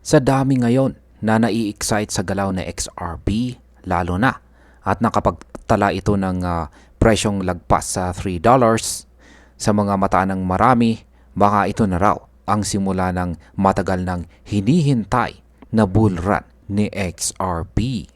Sa dami ngayon na nai-excite sa galaw na XRP, lalo na at nakapagtala ito ng presyong lagpas sa $3 sa mga mata ng marami, baka ito na raw ang simula ng matagal ng hinihintay na bull run ni XRP.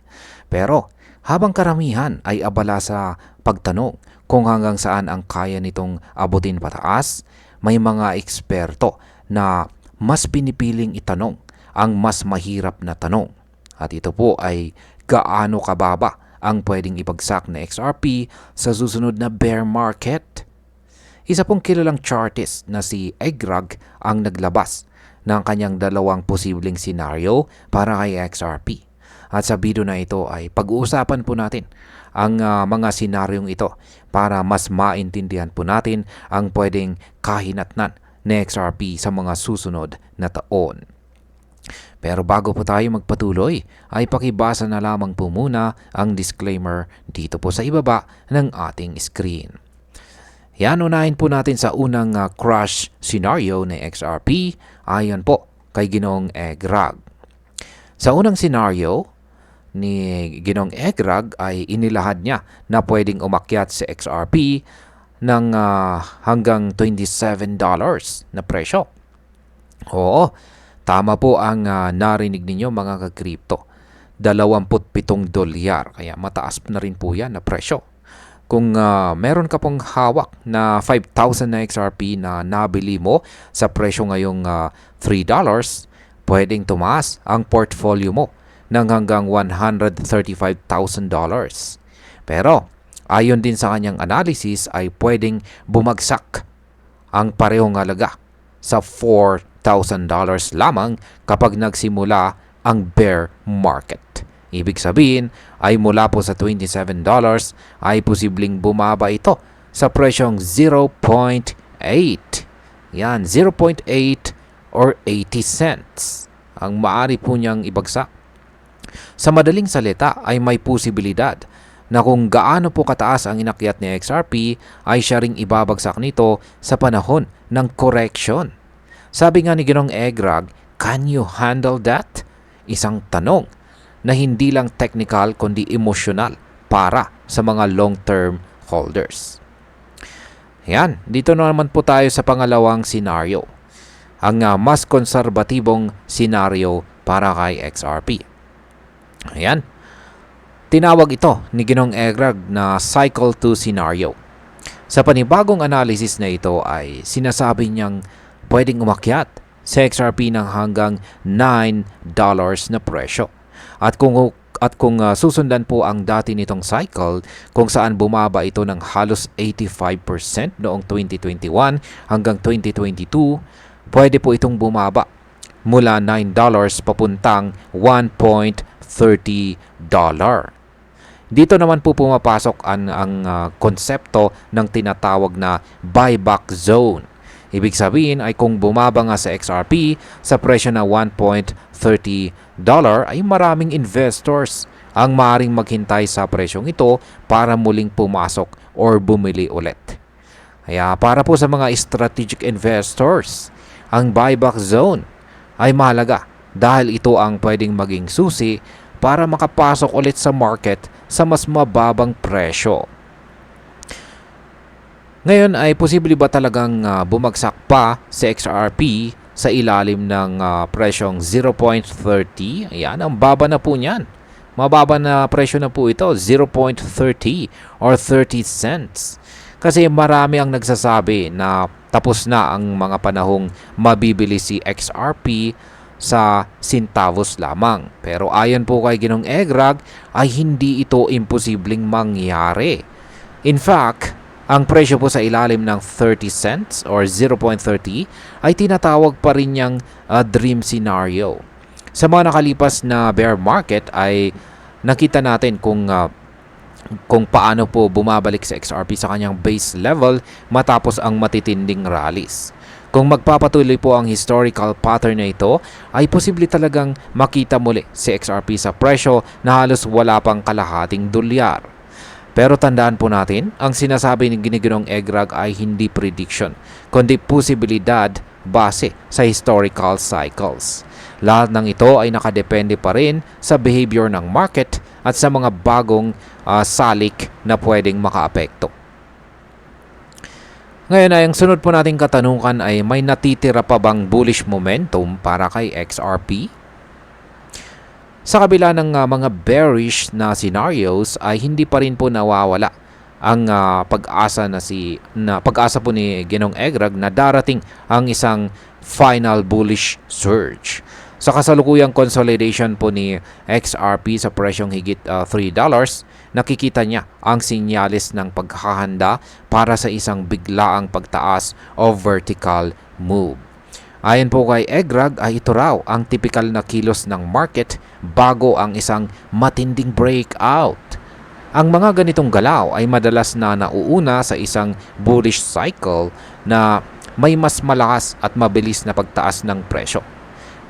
Pero habang karamihan ay abala sa pagtanong kung hanggang saan ang kaya nitong abutin pataas, may mga eksperto na mas pinipiling itanong ang mas mahirap na tanong. At ito po ay gaano kababa ang pwedeng ibagsak na XRP sa susunod na bear market? Isa pong kilalang chartist na si Egrag ang naglabas ng kanyang dalawang posibleng senaryo para kay XRP. At sa video na ito ay pag-uusapan po natin ang mga senaryong ito para mas maintindihan po natin ang pwedeng kahinatnan ni XRP sa mga susunod na taon. Pero bago po tayo magpatuloy, ay pakibasa na lamang po muna ang disclaimer dito po sa ibaba ng ating screen. Yan, unahin po natin sa unang crash scenario ng XRP ayon po kay Ginoong Egrag. Sa unang scenario ni Ginoong Egrag ay inilahad niya na pwedeng umakyat sa XRP ng hanggang $27 na presyo. Oo, tama po ang narinig ninyo mga ka-crypto. $27 kaya mataas na rin po yan na presyo. Kung meron ka pong hawak na 5,000 na XRP na nabili mo sa presyo ngayong $3, pwedeng tumaas ang portfolio mo ng hanggang $135,000. Pero ayon din sa kanyang analysis ay pwedeng bumagsak ang parehong halaga sa $4,000 lamang kapag nagsimula ang bear market. Ibig sabihin ay mula po sa $27 ay posibleng bumaba ito sa presyong 0.8. Yan, 0.8 or 80 cents ang maaari po niyang ibagsak. Sa madaling salita ay may posibilidad na kung gaano po kataas ang inakyat ni XRP ay siya ring ibabagsak nito sa panahon ng correction. Sabi nga ni Ginoong Egrag, can you handle that? Isang tanong na hindi lang technical kundi emotional para sa mga long-term holders. Yan, dito na naman po tayo sa pangalawang senaryo. Ang mas konserbatibong senaryo para kay XRP. Ayan, tinawag ito ni Ginoong Egrag na Cycle 2 scenario. Sa panibagong analysis na ito ay sinasabi niyang pwedeng umakyat sa XRP ng hanggang $9 na presyo. At kung susundan po ang dati nitong cycle kung saan bumaba ito ng halos 85% noong 2021 hanggang 2022, pwede po itong bumaba mula $9 papuntang $1.30. Dito naman po pumapasok ang konsepto ng tinatawag na buyback zone. Ibig sabihin ay kung bumaba nga sa XRP sa presyo na $1.30 ay maraming investors ang maaaring maghintay sa presyong ito para muling pumasok or bumili ulit. Kaya para po sa mga strategic investors, ang buyback zone ay mahalaga dahil ito ang pwedeng maging susi para makapasok ulit sa market sa mas mababang presyo. Ngayon ay posible ba talagang bumagsak pa sa XRP sa ilalim ng presyong 0.30? Ayan, ang baba na po niyan. Mababa na presyo na po ito, 0.30 or 30 cents. Kasi marami ang nagsasabi na tapos na ang mga panahong mabibili si XRP sa centavos lamang. Pero ayon po kay Ginoong Egrag ay hindi ito imposibleng mangyari. In fact, ang presyo po sa ilalim ng 30 cents or 0.30 ay tinatawag pa rin niyang dream scenario. Sa mga nakalipas na bear market ay nakita natin kung paano po bumabalik sa XRP sa kanyang base level matapos ang matitinding rallies. Kung magpapatuloy po ang historical pattern na ito, ay posible talagang makita muli si XRP sa presyo na halos wala pang kalahating dolyar. Pero tandaan po natin, ang sinasabi ng Ginoong Egrag ay hindi prediction, kundi posibilidad base sa historical cycles. Lahat ng ito ay nakadepende pa rin sa behavior ng market at sa mga bagong salik na pwedeng makaapekto. Ngayon ay ang sunod po nating katanungan ay may natitira pa bang bullish momentum para kay XRP? Sa kabila ng mga bearish na scenarios ay hindi pa rin po nawawala ang pag-asa po ni Ginong Egrag na darating ang isang final bullish surge. Sa kasalukuyang consolidation po ni XRP sa presyong higit $3, nakikita niya ang sinyalis ng paghahanda para sa isang biglaang pagtaas o vertical move. Ayon po kay Egrag ay ito raw ang typical na kilos ng market bago ang isang matinding breakout. Ang mga ganitong galaw ay madalas na nauuna sa isang bullish cycle na may mas malakas at mabilis na pagtaas ng presyo.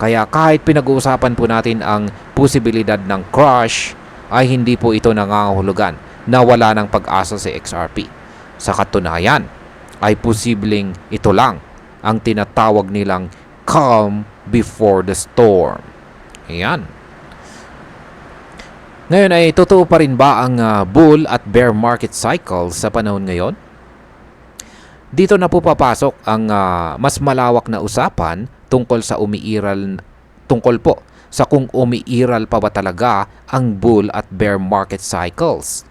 Kaya kahit pinag-uusapan po natin ang posibilidad ng crash, ay hindi po ito nangangahulugan na wala ng pag-asa si XRP. Sa katunayan, ay posibleng ito lang ang tinatawag nilang calm before the storm. Ayan. Ngayon ay totoo pa rin ba ang bull at bear market cycle sa panahon ngayon? Dito na po papasok ang mas malawak na usapan tungkol po sa kung umiiral pa ba talaga ang bull at bear market cycles.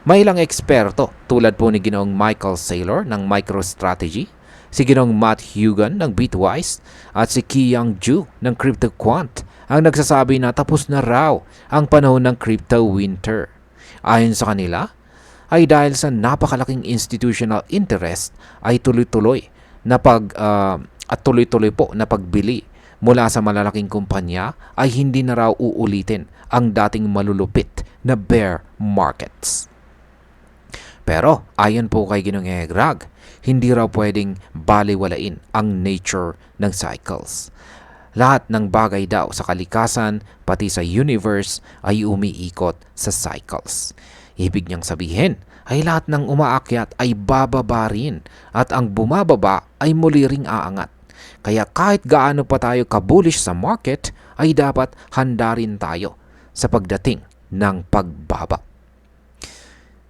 May ilang eksperto tulad po ni Ginoong Michael Saylor ng MicroStrategy, si Ginoong Matt Hugan ng Bitwise at si Kiyang Ju ng CryptoQuant ang nagsasabi na tapos na raw ang panahon ng crypto winter. Ayon sa kanila, ay dahil sa napakalaking institutional interest ay tuloy-tuloy po na pagbili mula sa malalaking kumpanya ay hindi na raw uulitin ang dating malulupit na bear markets. Pero ayon po kay Ginong Egrag, hindi raw pwedeng baliwalain ang nature ng cycles. Lahat ng bagay daw sa kalikasan, pati sa universe, ay umiikot sa cycles. Ibig niyang sabihin ay lahat ng umaakyat ay bababa rin at ang bumababa ay muli ring aangat. Kaya kahit gaano pa tayo ka-bullish sa market, ay dapat handa rin tayo sa pagdating ng pagbaba.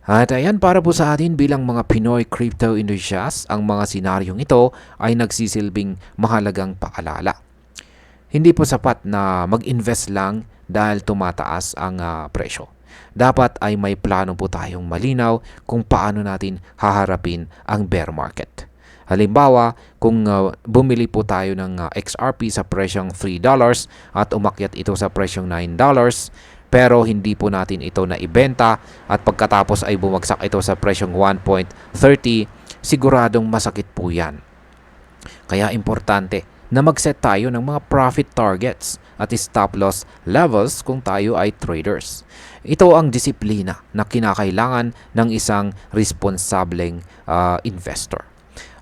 At ayan, para po sa atin bilang mga Pinoy crypto enthusiasts, ang mga senaryong ito ay nagsisilbing mahalagang paalala. Hindi po sapat na mag-invest lang dahil tumataas ang presyo. Dapat ay may plano po tayong malinaw kung paano natin haharapin ang bear market. Halimbawa, kung bumili po tayo ng XRP sa presyong $3 at umakyat ito sa presyong $9, pero hindi po natin ito na ibenta at pagkatapos ay bumagsak ito sa presyong 1.30, siguradong masakit po yan. Kaya importante na mag-set tayo ng mga profit targets at stop loss levels kung tayo ay traders. Ito ang disiplina na kinakailangan ng isang responsableng investor.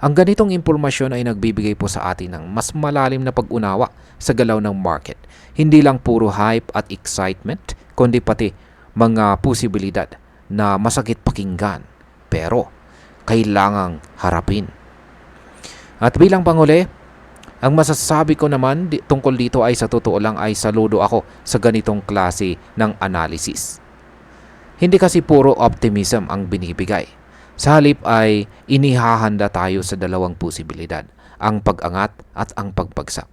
Ang ganitong impormasyon ay nagbibigay po sa atin ng mas malalim na pag-unawa sa galaw ng market. Hindi lang puro hype at excitement, kundi pati mga posibilidad na masakit pakinggan, pero kailangang harapin. At bilang panghuli, ang masasabi ko naman tungkol dito ay sa totoo lang ay saludo ako sa ganitong klase ng analysis. Hindi kasi puro optimism ang binibigay. Sa halip ay inihahanda tayo sa dalawang posibilidad, ang pag-angat at ang pagbagsak.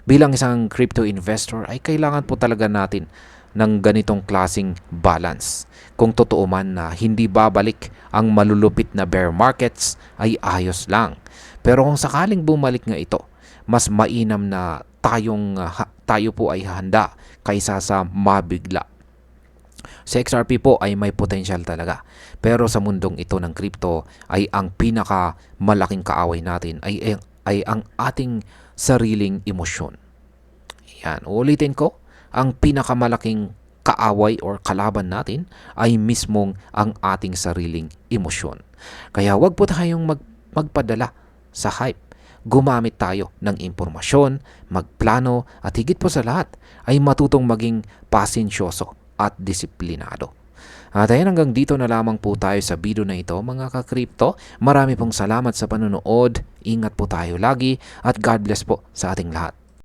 Bilang isang crypto investor ay kailangan po talaga natin ng ganitong klasing balance. Kung totoo man na hindi babalik ang malulupit na bear markets ay ayos lang. Pero kung sakaling bumalik nga ito, mas mainam na tayo po ay handa kaysa sa mabigla. Sa XRP po ay may potential talaga. Pero sa mundong ito ng crypto ay ang pinakamalaking kaaway natin ay ang ating sariling emosyon. Yan, ulitin ko, ang pinakamalaking kaaway or kalaban natin ay mismong ang ating sariling emosyon. Kaya wag po tayong magpadala sa hype. Gumamit tayo ng impormasyon, magplano at higit po sa lahat ay matutong maging pasensyoso at disiplinado. At ayan, hanggang dito na lamang po tayo sa video na ito mga ka-crypto. Marami pong salamat sa panonood. Ingat po tayo lagi at God bless po sa ating lahat.